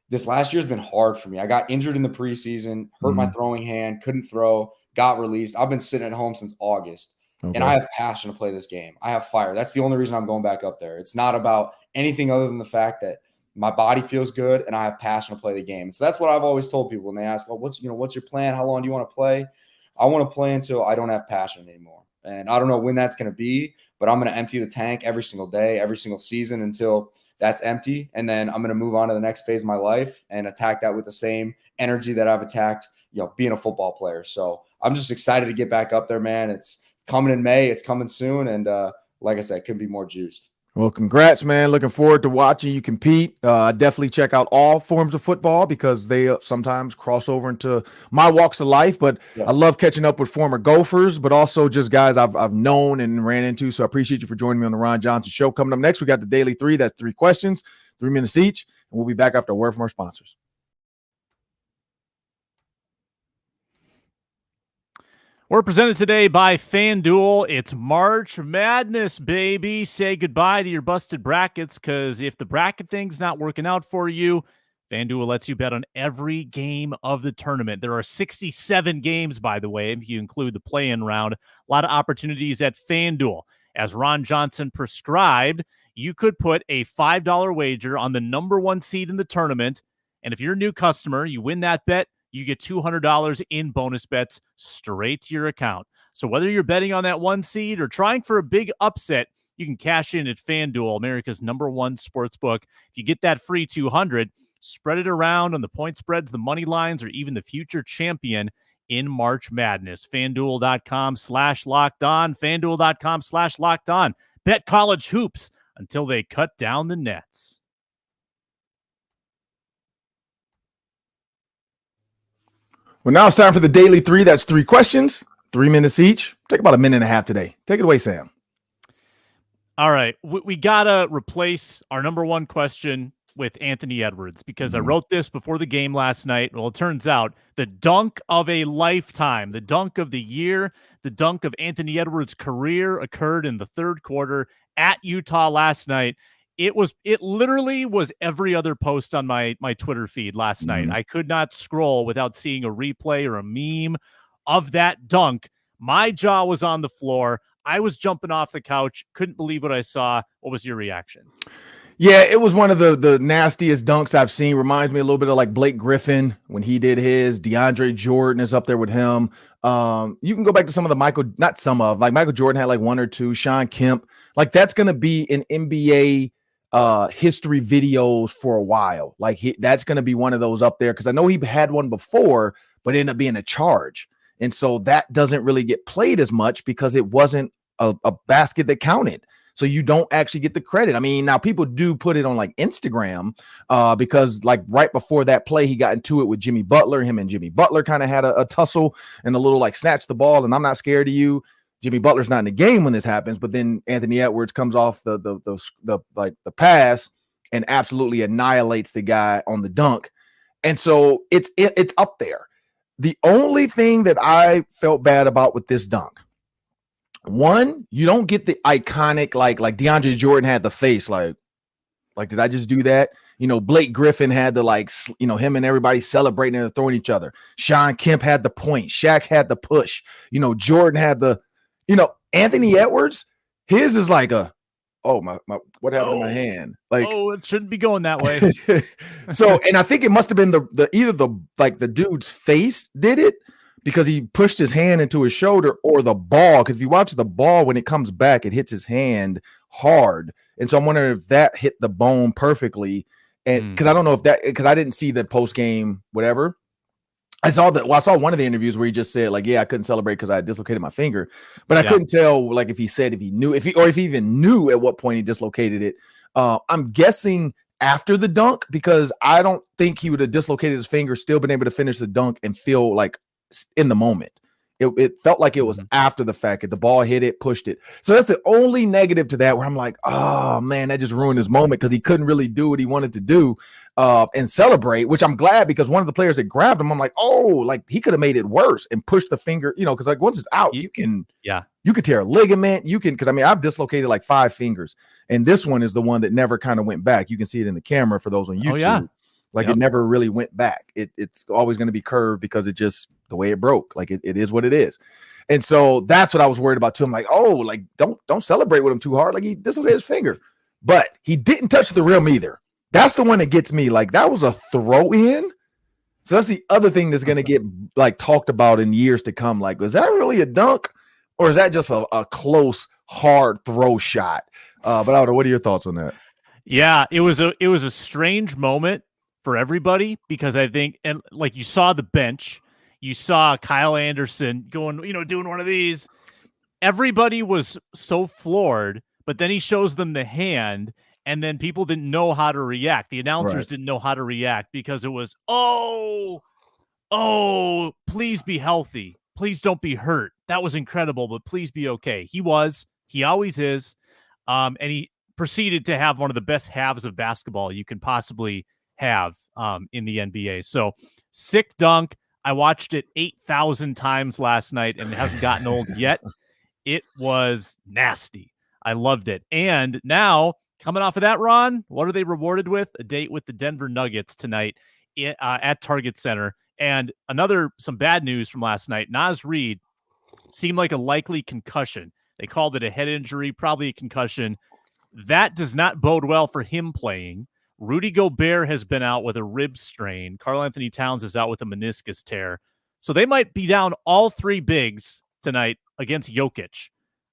this last year has been hard for me. I got injured in the preseason, hurt my throwing hand, couldn't throw, got released. I've been sitting at home since August, and I have passion to play this game. I have fire. That's the only reason I'm going back up there. It's not about anything other than the fact that my body feels good and I have passion to play the game. So that's what I've always told people when they ask, "Oh, what's your plan? How long do you want to play?" I want to play until I don't have passion anymore. And I don't know when that's going to be, but I'm going to empty the tank every single day, every single season until that's empty. And then I'm going to move on to the next phase of my life and attack that with the same energy that I've attacked, you know, being a football player. So I'm just excited to get back up there, man. It's coming in May. It's coming soon. And like I said, couldn't be more juiced. Well, congrats, man. Looking forward to watching you compete. Definitely check out all forms of football because they sometimes cross over into my walks of life. But yeah. I love catching up with former Gophers, but also just guys I've known and ran into. So I appreciate you for joining me on the Ron Johnson Show. Coming up next, we got the Daily 3. That's 3 questions, 3 minutes each. And we'll be back after a word from our sponsors. We're presented today by FanDuel. It's March Madness, baby. Say goodbye to your busted brackets, because if the bracket thing's not working out for you, FanDuel lets you bet on every game of the tournament. There are 67 games, by the way, if you include the play-in round. A lot of opportunities at FanDuel. As Ron Johnson prescribed, you could put a $5 wager on the number 1 seed in the tournament, and if you're a new customer, you win that bet, you get $200 in bonus bets straight to your account. So whether you're betting on that 1 seed or trying for a big upset, you can cash in at FanDuel, America's #1 sportsbook. If you get that free $200, spread it around on the point spreads, the money lines, or even the future champion in March Madness. FanDuel.com/locked-on. FanDuel.com/locked-on. Bet college hoops until they cut down the nets. Well, now it's time for the Daily 3. That's 3 questions, 3 minutes each. Take about a minute and a half today. Take it away, Sam. All right. We got to replace our number 1 question with Anthony Edwards because I wrote this before the game last night. Well, it turns out the dunk of a lifetime, the dunk of the year, the dunk of Anthony Edwards' career occurred in the third quarter at Utah last night. It literally was every other post on my Twitter feed last night. I could not scroll without seeing a replay or a meme of that dunk. My jaw was on the floor. I was jumping off the couch. Couldn't believe what I saw. What was your reaction? Yeah, it was one of the nastiest dunks I've seen. Reminds me a little bit of like Blake Griffin when he did his. DeAndre Jordan is up there with him. You can go back to some of the Michael Jordan had like one or two. Sean Kemp. Like that's going to be in NBA history videos for a while. Like that's going to be one of those up there because I know he had one before, but it ended up being a charge. And so that doesn't really get played as much because it wasn't a basket that counted. So you don't actually get the credit. I mean, now people do put it on like Instagram because like right before that play, he got into it with Jimmy Butler. Him and Jimmy Butler kind of had a tussle and a little like snatch the ball. And I'm not scared of you. Jimmy Butler's not in the game when this happens, but then Anthony Edwards comes off the pass and absolutely annihilates the guy on the dunk. And so it's up there. The only thing that I felt bad about with this dunk, one, you don't get the iconic, like DeAndre Jordan had the face, like, did I just do that? You know, Blake Griffin had the, like, you know, him and everybody celebrating and throwing each other. Sean Kemp had the point. Shaq had the push. You know, Jordan had the, you know, Anthony Edwards, his is like what happened to my hand? Like, it shouldn't be going that way. So, and I think it must have been either the dude's face did it because he pushed his hand into his shoulder, or the ball. Because if you watch the ball, when it comes back, it hits his hand hard. And so I'm wondering if that hit the bone perfectly. And because I don't know because I didn't see the post game, whatever. I saw one of the interviews where he just said, like, yeah, I couldn't celebrate because I dislocated my finger, but I couldn't tell, like, if he even knew at what point he dislocated it. I'm guessing after the dunk, because I don't think he would have dislocated his finger, still been able to finish the dunk and feel like in the moment. It felt like it was after the fact that the ball hit it, pushed it. So that's the only negative to that, where I'm like, oh man, that just ruined his moment because he couldn't really do what he wanted to do and celebrate, which I'm glad, because one of the players that grabbed him, I'm like, oh, like he could have made it worse and pushed the finger, you know, because like once it's out, you can tear a ligament. Because I mean, I've dislocated like 5 fingers, and this one is the one that never kind of went back. You can see it in the camera for those on YouTube. It never really went back. It's always going to be curved because it just the way it broke. Like it is what it is. And so that's what I was worried about too. I'm like, oh, like don't celebrate with him too hard. Like he dislocated his finger, but he didn't touch the rim either. That's the one that gets me. Like that was a throw in. So that's the other thing that's going to get like talked about in years to come. Like, was that really a dunk, or is that just a close, hard throw shot? But I don't know. What are your thoughts on that? Yeah, it was a strange moment for everybody, because I think, and like you saw the bench, you saw Kyle Anderson going, you know, doing one of these. Everybody was so floored, but then he shows them the hand, and then people didn't know how to react. The announcers didn't know how to react because it was, oh, please be healthy. Please don't be hurt. That was incredible, but please be okay. He always is. And he proceeded to have one of the best halves of basketball you can possibly have in the NBA. So sick dunk. I watched it 8,000 times last night, and it hasn't gotten old yet. It was nasty. I loved it. And now, coming off of that, Ron, what are they rewarded with? A date with the Denver Nuggets tonight at Target Center. And some bad news from last night. Naz Reid seemed like a likely concussion. They called it a head injury, probably a concussion. That does not bode well for him playing. Rudy Gobert has been out with a rib strain. Karl-Anthony Towns is out with a meniscus tear. So they might be down all 3 bigs tonight against Jokic.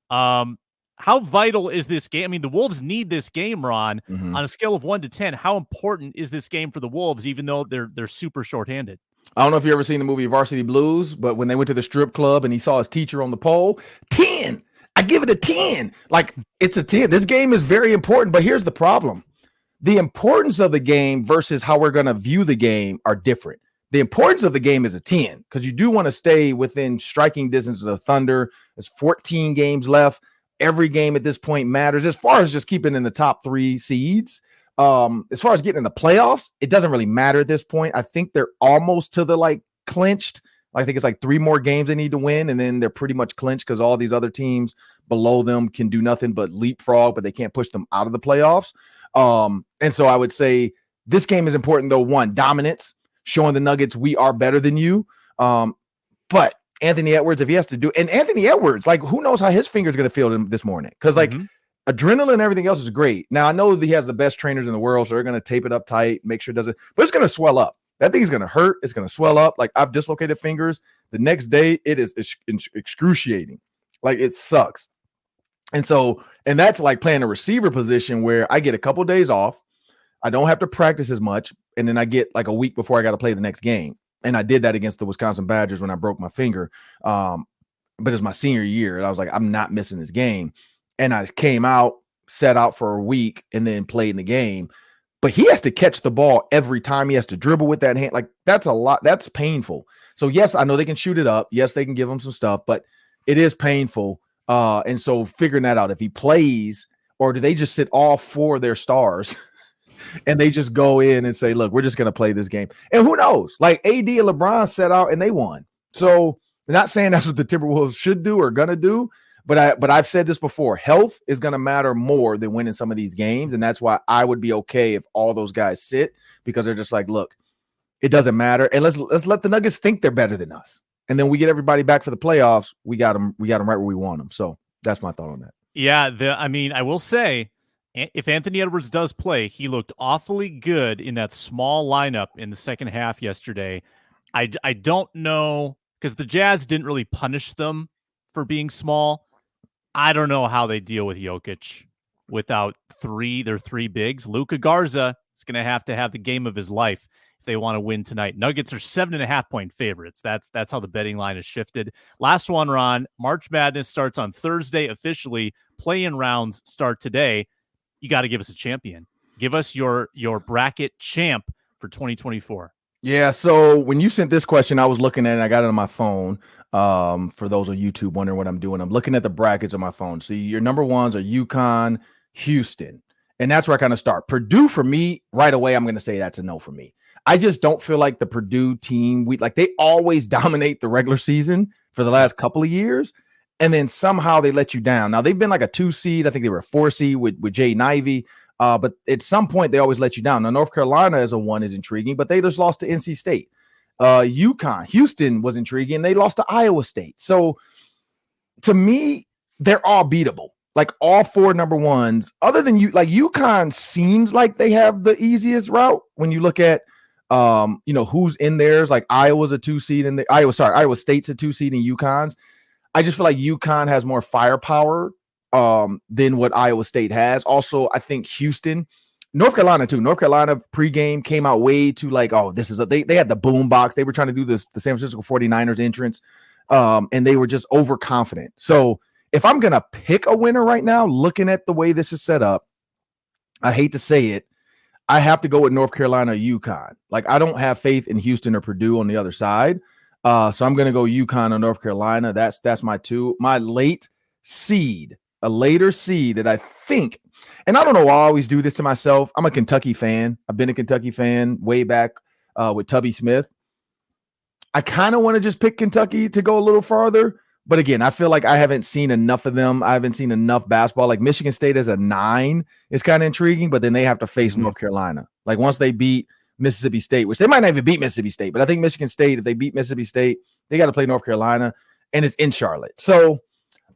How vital is this game? I mean, the Wolves need this game, Ron. On a scale of 1 to 10, how important is this game for the Wolves, even though they're super shorthanded? I don't know if you ever seen the movie Varsity Blues, but when they went to the strip club and he saw his teacher on the pole, 10. I give it a 10. Like, it's a 10. This game is very important, but here's the problem. The importance of the game versus how we're going to view the game are different. The importance of the game is a 10 because you do want to stay within striking distance of the Thunder. There's 14 games left. Every game at this point matters as far as just keeping in the top 3 seeds. As far as getting in the playoffs, it doesn't really matter at this point. I think they're almost to the like clinched. I think it's like 3 more games they need to win, and then they're pretty much clinched because all these other teams below them can do nothing but leapfrog, but they can't push them out of the playoffs. And so I would say this game is important, though. One, dominance, showing the Nuggets we are better than you. But Anthony Edwards, if he has to do, and Anthony Edwards, like, who knows how his finger's going to feel this morning? Because like adrenaline and everything else is great. Now I know that he has the best trainers in the world, so they're going to tape it up tight, make sure it doesn't, but it's going to swell up. That thing is going to hurt. It's going to swell up. Like, I've dislocated fingers. The next day, it is excruciating. Like, it sucks. And that's like playing a receiver position where I get a couple of days off. I don't have to practice as much. And then I get like a week before I got to play the next game. And I did that against the Wisconsin Badgers when I broke my finger. But it's my senior year. And I was like, I'm not missing this game. And I came out, sat out for a week, and then played in the game. But he has to catch the ball every time. He has to dribble with that hand. Like, that's a lot. That's painful. So, yes, I know they can shoot it up. Yes, they can give him some stuff, but it is painful. And so figuring that out, if he plays, or do they just sit all 4 of their stars and they just go in and say, look, we're just going to play this game. And who knows? Like, AD and LeBron set out and they won. So not saying that's what the Timberwolves should do or going to do. But I've said this before, health is going to matter more than winning some of these games. And that's why I would be okay if all those guys sit, because they're just like, look, it doesn't matter. And let's let the Nuggets think they're better than us. And then we get everybody back for the playoffs. We got them right where we want them. So that's my thought on that. Yeah. I will say, if Anthony Edwards does play, he looked awfully good in that small lineup in the second half yesterday. I don't know, because the Jazz didn't really punish them for being small. I don't know how they deal with Jokic without their 3 bigs. Luka Garza is going to have the game of his life if they want to win tonight. Nuggets are 7.5-point favorites. That's how the betting line has shifted. Last one, Ron. March Madness starts on Thursday officially. Play-in rounds start today. You got to give us a champion. Give us your bracket champ for 2024. Yeah, so when you sent this question, I was looking at it. I got it on my phone. For those on YouTube wondering what I'm doing, I'm looking at the brackets on my phone. So your number ones are UConn, Houston, and that's where I kind of start. Purdue, for me, right away, I'm going to say that's a no for me. I just don't feel like the Purdue team, they always dominate the regular season for the last couple of years, and then somehow they let you down. Now, they've been like a 2 seed. I think they were a 4 seed with Jaden Ivey. But at some point, they always let you down. Now, North Carolina as a 1 is intriguing, but they just lost to NC State. UConn, Houston was intriguing. They lost to Iowa State. So, to me, they're all beatable. Like, all 4 number ones, other than UConn seems like they have the easiest route when you look at, who's in theirs. Like, Iowa's a 2 seed, and Iowa State's a 2 seed in UConn's. I just feel like UConn has more firepower than what Iowa State has. Also, I think Houston, North Carolina too. North Carolina pregame came out way too they had the boom box. They were trying to do the San Francisco 49ers entrance, and they were just overconfident. So if I'm going to pick a winner right now, looking at the way this is set up, I hate to say it, I have to go with North Carolina or UConn. Like, I don't have faith in Houston or Purdue on the other side. So I'm going to go UConn or North Carolina. That's my 2. My late seed, a later seed that I think, and I don't know why I always do this to myself. I'm a Kentucky fan. I've been a Kentucky fan way back with Tubby Smith. I kind of want to just pick Kentucky to go a little farther. But again, I feel like I haven't seen enough of them. I haven't seen enough basketball. Like, Michigan State as a 9 is kind of intriguing, but then they have to face North Carolina. Like, once they beat Mississippi State, which they might not even beat Mississippi State, but I think Michigan State, if they beat Mississippi State, they got to play North Carolina, and it's in Charlotte. So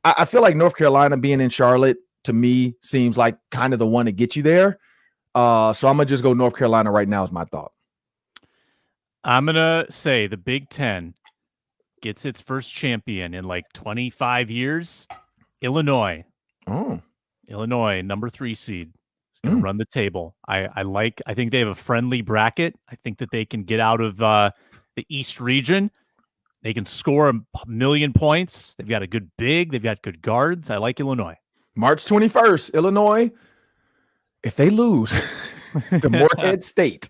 I feel like North Carolina being in Charlotte, to me, seems like kind of the one to get you there. So I'm going to just go North Carolina right now is my thought. I'm going to say the Big Ten gets its first champion in like 25 years. Illinois. Oh. Illinois, number 3 seed. Going to run the table. I think they have a friendly bracket. I think that they can get out of the East region. They can score a million points. They've got a good big. They've got good guards. I like Illinois. March 21st, Illinois. If they lose to Morehead State.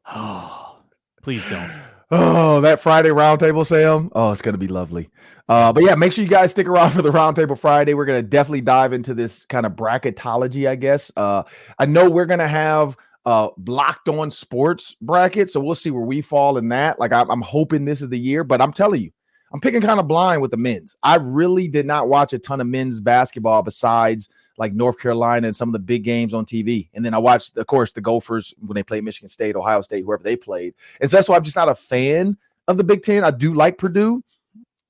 Oh, please don't. Oh, that Friday roundtable, Sam. Oh, it's going to be lovely. But yeah, make sure you guys stick around for the roundtable Friday. We're going to definitely dive into this kind of bracketology, I guess. I know we're going to have locked on sports bracket, so we'll see where we fall in that. Like I'm hoping this is the year, but I'm telling you, I'm picking kind of blind with the men's. I really did not watch a ton of men's basketball besides like North Carolina and some of the big games on TV. And then I watched, of course, the Gophers when they played Michigan State, Ohio State, whoever they played. And so that's why I'm just not a fan of the Big Ten. I do like Purdue,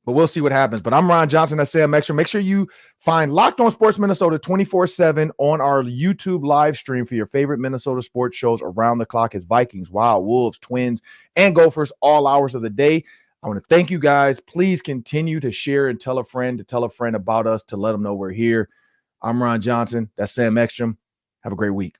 but we'll see what happens. But I'm Ron Johnson. That's Sam Extra. Make sure you find Locked On Sports Minnesota 24/7 on our YouTube live stream for your favorite Minnesota sports shows around the clock as Vikings, Wild, Wolves, Twins, and Gophers all hours of the day. I want to thank you guys. Please continue to share and tell a friend about us to let them know we're here. I'm Ron Johnson. That's Sam Ekstrom. Have a great week.